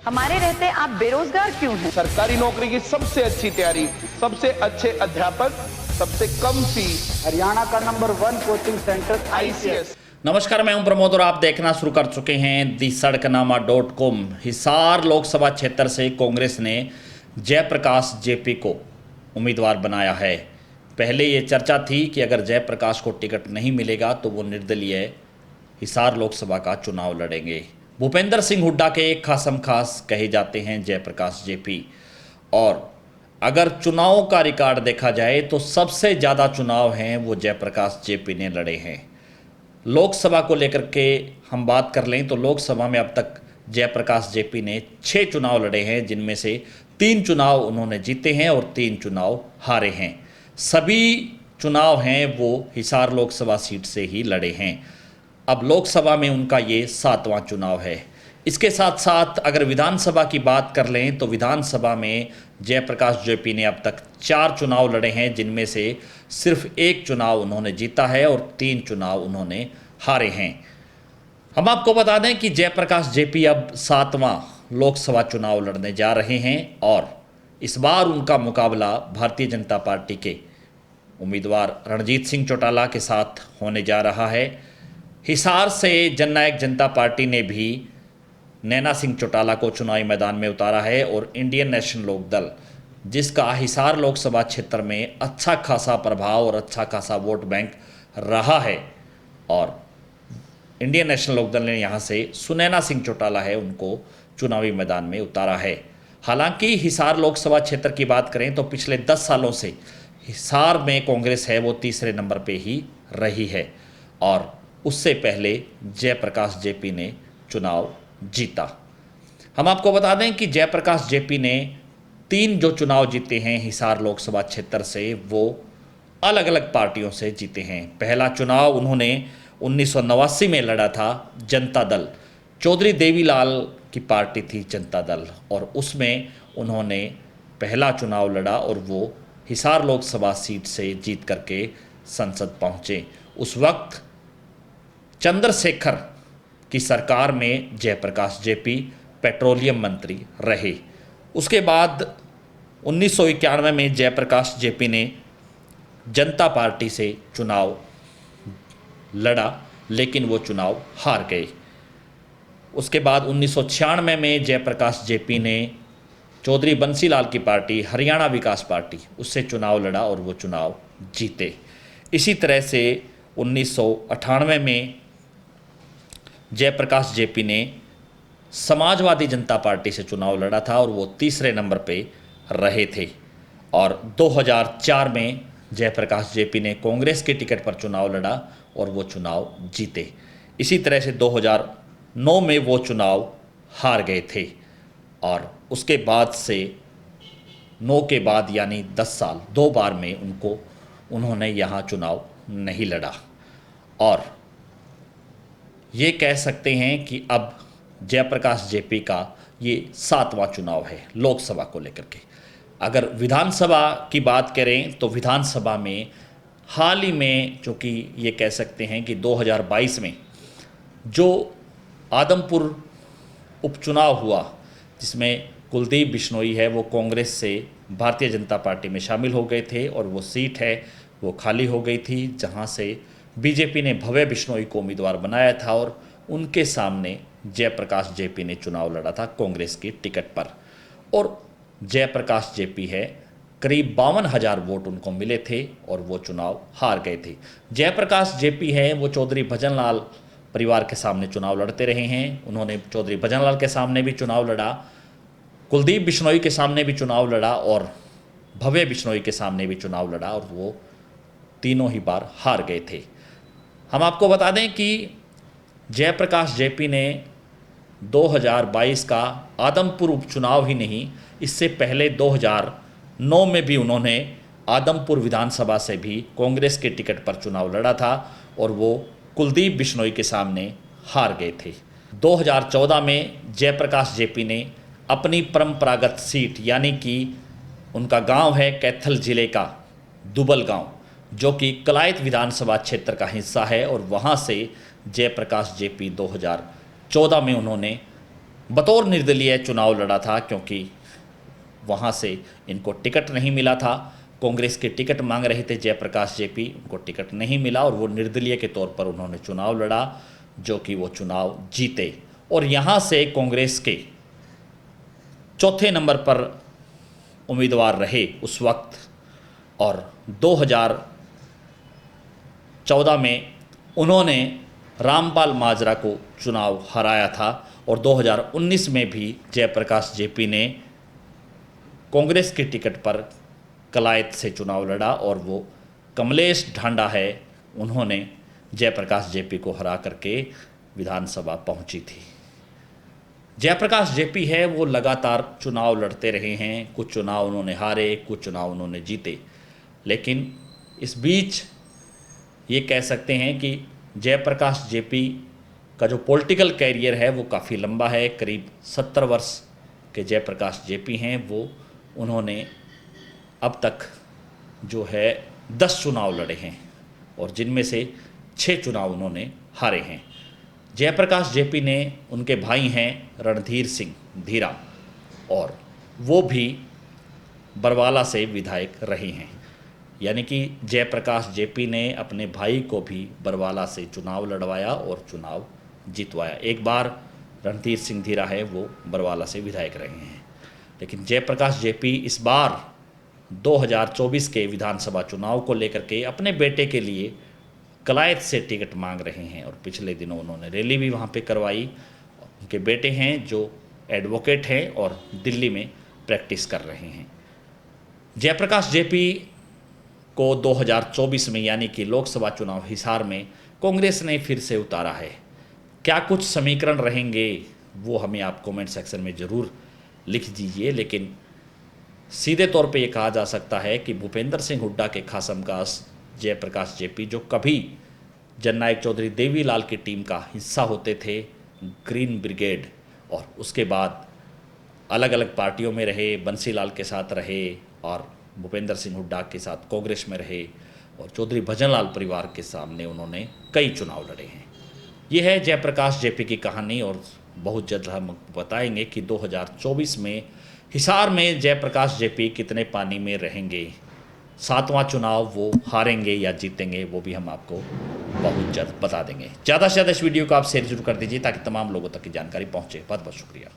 हमारे रहते आप बेरोजगार क्यों हैं? सरकारी नौकरी की सबसे अच्छी तैयारी, सबसे अच्छे अध्यापक, सबसे कम फीस, हरियाणा का नंबर 1 कोचिंग सेंटर ICS। नमस्कार, मैं हूं प्रमोद और आप देखना शुरू कर चुके हैं दी सड़कनामा.com। हिसार लोकसभा क्षेत्र से कांग्रेस ने जयप्रकाश जेपी को उम्मीदवार बनाया है। पहले ये चर्चा थी कि अगर जयप्रकाश को टिकट नहीं मिलेगा तो वो निर्दलीय हिसार लोकसभा का चुनाव लड़ेंगे। भूपेंद्र सिंह हुड्डा के एक खासम खास कहे जाते हैं जयप्रकाश जेपी, और अगर चुनावों का रिकॉर्ड देखा जाए तो सबसे ज़्यादा चुनाव हैं वो जयप्रकाश जेपी ने लड़े हैं। लोकसभा को लेकर के हम बात कर लें तो लोकसभा में अब तक जयप्रकाश जेपी ने 6 चुनाव लड़े हैं, जिनमें से 3 चुनाव उन्होंने जीते हैं और 3 चुनाव हारे हैं। सभी चुनाव हैं वो हिसार लोकसभा सीट से ही लड़े हैं। अब लोकसभा में उनका ये 7वां चुनाव है। इसके साथ साथ अगर विधानसभा की बात कर लें तो विधानसभा में जयप्रकाश जेपी ने अब तक 4 चुनाव लड़े हैं, जिनमें से सिर्फ 1 चुनाव उन्होंने जीता है और 3 चुनाव उन्होंने हारे हैं। हम आपको बता दें कि जयप्रकाश जेपी अब 7वां लोकसभा चुनाव लड़ने जा रहे हैं और इस बार उनका मुकाबला भारतीय जनता पार्टी के उम्मीदवार रणजीत सिंह चौटाला के साथ होने जा रहा है। हिसार से जननायक जनता पार्टी ने भी नैना सिंह चौटाला को चुनावी मैदान में उतारा है और इंडियन नेशनल लोक दल, जिसका हिसार लोकसभा क्षेत्र में अच्छा खासा प्रभाव और अच्छा खासा वोट बैंक रहा है, और इंडियन नेशनल लोक दल ने यहाँ से सुनैना सिंह चौटाला है उनको चुनावी मैदान में उतारा है। हालांकि हिसार लोकसभा क्षेत्र की बात करें तो पिछले 10 सालों से हिसार में कांग्रेस है वो तीसरे नंबर पे ही रही है, और उससे पहले जयप्रकाश जेपी ने चुनाव जीता। हम आपको बता दें कि जयप्रकाश जेपी ने 3 जो चुनाव जीते हैं हिसार लोकसभा क्षेत्र से वो अलग अलग पार्टियों से जीते हैं। पहला चुनाव उन्होंने 1989 में लड़ा था जनता दल, चौधरी देवीलाल की पार्टी थी जनता दल, और उसमें उन्होंने पहला चुनाव लड़ा और वो हिसार लोकसभा सीट से जीत करके संसद पहुँचे। उस वक्त चंद्रशेखर की सरकार में जयप्रकाश जेपी पेट्रोलियम मंत्री रहे। उसके बाद 1991 में जयप्रकाश जेपी ने जनता पार्टी से चुनाव लड़ा, लेकिन वो चुनाव हार गए। उसके बाद 1996 में जयप्रकाश जेपी ने चौधरी बंसीलाल की पार्टी हरियाणा विकास पार्टी उससे चुनाव लड़ा और वो चुनाव जीते। इसी तरह से 1998 में जयप्रकाश जेपी ने समाजवादी जनता पार्टी से चुनाव लड़ा था और वो तीसरे नंबर पे रहे थे, और 2004 में जयप्रकाश जेपी ने कांग्रेस के टिकट पर चुनाव लड़ा और वो चुनाव जीते। इसी तरह से 2009 में वो चुनाव हार गए थे, और उसके बाद से 9 के बाद यानी 10 साल 2 बार में उन्होंने यहाँ चुनाव नहीं लड़ा, और ये कह सकते हैं कि अब जयप्रकाश जेपी का ये 7वां चुनाव है लोकसभा को लेकर के। अगर विधानसभा की बात करें तो विधानसभा में हाल ही में, चूँकि ये कह सकते हैं कि 2022 में जो आदमपुर उपचुनाव हुआ, जिसमें कुलदीप बिश्नोई है वो कांग्रेस से भारतीय जनता पार्टी में शामिल हो गए थे, और वो सीट है वो खाली हो गई थी, जहाँ से बीजेपी ने भव्य बिश्नोई को उम्मीदवार बनाया था और उनके सामने जयप्रकाश जेपी ने चुनाव लड़ा था कांग्रेस की टिकट पर, और जयप्रकाश जेपी है करीब 52,000 वोट उनको मिले थे और वो चुनाव हार गए थे। जयप्रकाश जेपी है वो चौधरी भजनलाल परिवार के सामने चुनाव लड़ते रहे हैं। उन्होंने चौधरी भजनलाल के सामने भी चुनाव लड़ा, कुलदीप बिश्नोई के सामने भी चुनाव लड़ा और भव्य बिश्नोई के सामने भी चुनाव लड़ा, और वो तीनों ही बार हार गए थे। हम आपको बता दें कि जयप्रकाश जेपी ने 2022 का आदमपुर उपचुनाव ही नहीं, इससे पहले 2009 में भी उन्होंने आदमपुर विधानसभा से भी कांग्रेस के टिकट पर चुनाव लड़ा था और वो कुलदीप बिश्नोई के सामने हार गए थे। 2014 में जयप्रकाश जेपी ने अपनी परंपरागत सीट, यानी कि उनका गांव है कैथल जिले का दुबल गांव, जो कि कलायत विधानसभा क्षेत्र का हिस्सा है, और वहां से जयप्रकाश जेपी 2014 में उन्होंने बतौर निर्दलीय चुनाव लड़ा था, क्योंकि वहाँ से इनको टिकट नहीं मिला था। कांग्रेस के टिकट मांग रहे थे जयप्रकाश जेपी, उनको टिकट नहीं मिला और वो निर्दलीय के तौर पर उन्होंने चुनाव लड़ा, जो कि वो चुनाव जीते और यहाँ से कांग्रेस के चौथे नंबर पर उम्मीदवार रहे उस वक्त। और 2014 में उन्होंने रामपाल माजरा को चुनाव हराया था और 2019 में भी जयप्रकाश जेपी ने कांग्रेस के टिकट पर कलायत से चुनाव लड़ा और वो कमलेश ढांडा है, उन्होंने जयप्रकाश जेपी को हरा करके विधानसभा पहुंची थी। जयप्रकाश जेपी है वो लगातार चुनाव लड़ते रहे हैं, कुछ चुनाव उन्होंने हारे, कुछ चुनाव उन्होंने जीते, लेकिन इस बीच ये कह सकते हैं कि जयप्रकाश जेपी का जो पॉलिटिकल कैरियर है वो काफ़ी लंबा है। करीब 70 वर्ष के जयप्रकाश जेपी हैं वो, उन्होंने अब तक जो है 10 चुनाव लड़े हैं और जिनमें से 6 चुनाव उन्होंने हारे हैं। जयप्रकाश जेपी ने, उनके भाई हैं रणधीर सिंह धीरा और वो भी बरवाला से विधायक रहे हैं, यानी कि जयप्रकाश जेपी ने अपने भाई को भी बरवाला से चुनाव लड़वाया और चुनाव जितवाया। एक बार रणधीर सिंह धीरा है वो बरवाला से विधायक रहे हैं, लेकिन जयप्रकाश जेपी इस बार 2024 के विधानसभा चुनाव को लेकर के अपने बेटे के लिए कलायत से टिकट मांग रहे हैं और पिछले दिनों उन्होंने रैली भी वहाँ पे करवाई। उनके बेटे हैं जो एडवोकेट हैं और दिल्ली में प्रैक्टिस कर रहे हैं। जयप्रकाश जेपी को 2024 में यानी कि लोकसभा चुनाव हिसार में कांग्रेस ने फिर से उतारा है। क्या कुछ समीकरण रहेंगे वो हमें आप कमेंट सेक्शन में ज़रूर लिख दीजिए, लेकिन सीधे तौर पे ये कहा जा सकता है कि भूपेंद्र सिंह हुड्डा के खासमखास जयप्रकाश जेपी, जो कभी जननायक चौधरी देवीलाल की टीम का हिस्सा होते थे, ग्रीन ब्रिगेड, और उसके बाद अलग अलग पार्टियों में रहे, बंसीलाल के साथ रहे और भूपेंद्र सिंह हुड्डा के साथ कांग्रेस में रहे और चौधरी भजनलाल परिवार के सामने उन्होंने कई चुनाव लड़े हैं। ये है जयप्रकाश जेपी की कहानी और बहुत जल्द हम बताएंगे कि 2024 में हिसार में जयप्रकाश जेपी कितने पानी में रहेंगे, 7वां चुनाव वो हारेंगे या जीतेंगे, वो भी हम आपको बहुत जल्द बता देंगे। ज़्यादा से ज़्यादा इस वीडियो को आप शेयर जरूर कर दीजिए ताकि तमाम लोगों तक की जानकारी पहुँचे। बहुत बहुत शुक्रिया।